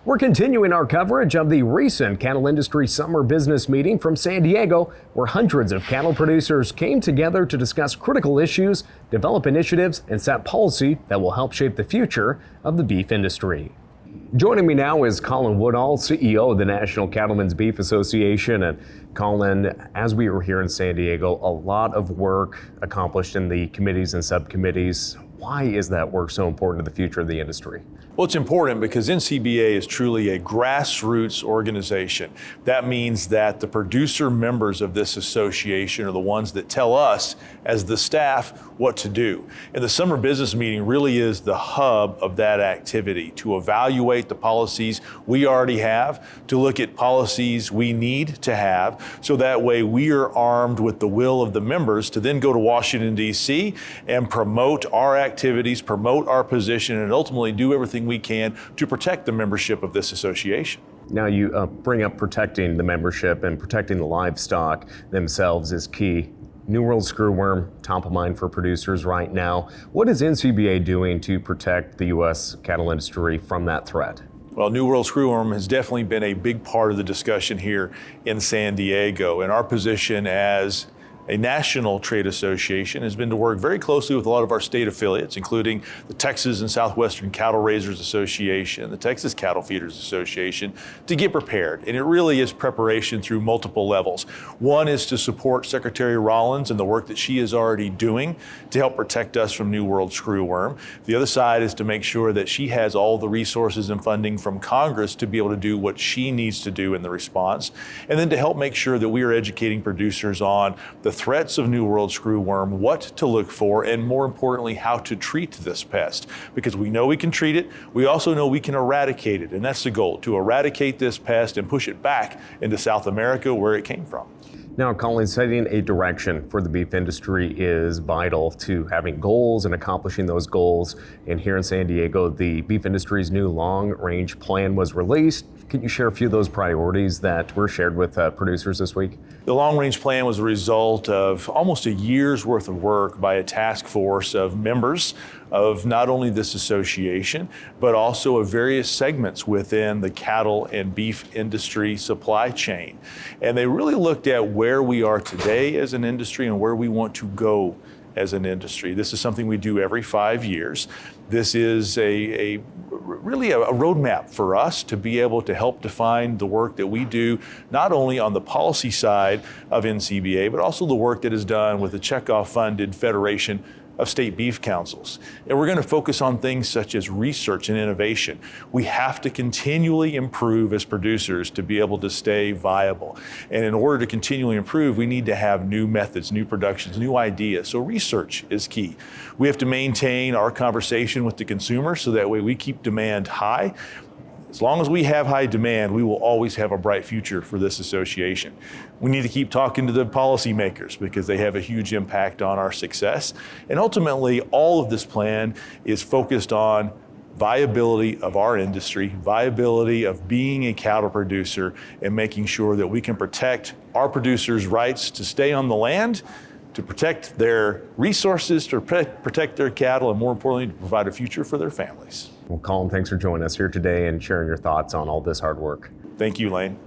We're continuing our coverage of the recent cattle industry summer business meeting from San Diego, where hundreds of cattle producers came together to discuss critical issues, develop initiatives, and set policy that will help shape the future of the beef industry. Joining me now is Colin Woodall, CEO of the National Cattlemen's Beef Association. And Colin, as we were here in San Diego, a lot of work accomplished in the committees and subcommittees. Why is that work so important to the future of the industry? Well, it's important because NCBA is truly a grassroots organization. That means that the producer members of this association are the ones that tell us as the staff what to do. And the summer business meeting really is the hub of that activity to evaluate the policies we already have, to look at policies we need to have, so that way we are armed with the will of the members to then go to Washington, D.C. and promote our activities, promote our position, and ultimately do everything we can to protect the membership of this association. Now you bring up protecting the membership and protecting the livestock themselves is key. New World screwworm, top of mind for producers right now. What is NCBA doing to protect the U.S. cattle industry from that threat? Well, New World screwworm has definitely been a big part of the discussion here in San Diego, and our position as a national trade association has been to work very closely with a lot of our state affiliates, including the Texas and Southwestern Cattle Raisers Association, the Texas Cattle Feeders Association, to get prepared. And it really is preparation through multiple levels. One is to support Secretary Rollins and the work that she is already doing to help protect us from New World screwworm. The other side is to make sure that she has all the resources and funding from Congress to be able to do what she needs to do in the response. And then to help make sure that we are educating producers on the threats of New World screwworm, what to look for, and more importantly, how to treat this pest. Because we know we can treat it, we also know we can eradicate it, and that's the goal, to eradicate this pest and push it back into South America where it came from. Now, Colin, setting a direction for the beef industry is vital to having goals and accomplishing those goals. And here in San Diego, the beef industry's new long-range plan was released. Can you share a few of those priorities that were shared with producers this week? The long-range plan was a result of almost a year's worth of work by a task force of members of not only this association, but also of various segments within the cattle and beef industry supply chain. And they really looked at where we are today as an industry and where we want to go as an industry. This is something we do every 5 years. This is really a roadmap for us to be able to help define the work that we do, not only on the policy side of NCBA, but also the work that is done with the Chekhov-funded Federation of State Beef Councils. And we're going to focus on things such as research and innovation. We have to continually improve as producers to be able to stay viable. And in order to continually improve, we need to have new methods, new productions, new ideas. So research is key. We have to maintain our conversation with the consumer so that way we keep demand high. As long as we have high demand, we will always have a bright future for this association. We need to keep talking to the policymakers because they have a huge impact on our success. And ultimately, all of this plan is focused on viability of our industry, viability of being a cattle producer, and making sure that we can protect our producers' rights to stay on the land, to protect their resources, to protect their cattle, and more importantly, to provide a future for their families. Well, Colin, thanks for joining us here today and sharing your thoughts on all this hard work. Thank you, Lane.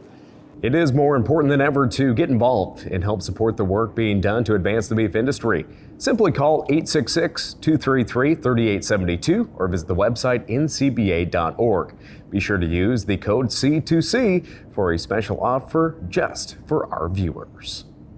It is more important than ever to get involved and help support the work being done to advance the beef industry. Simply call 866-233-3872 or visit the website ncba.org. Be sure to use the code C2C for a special offer just for our viewers.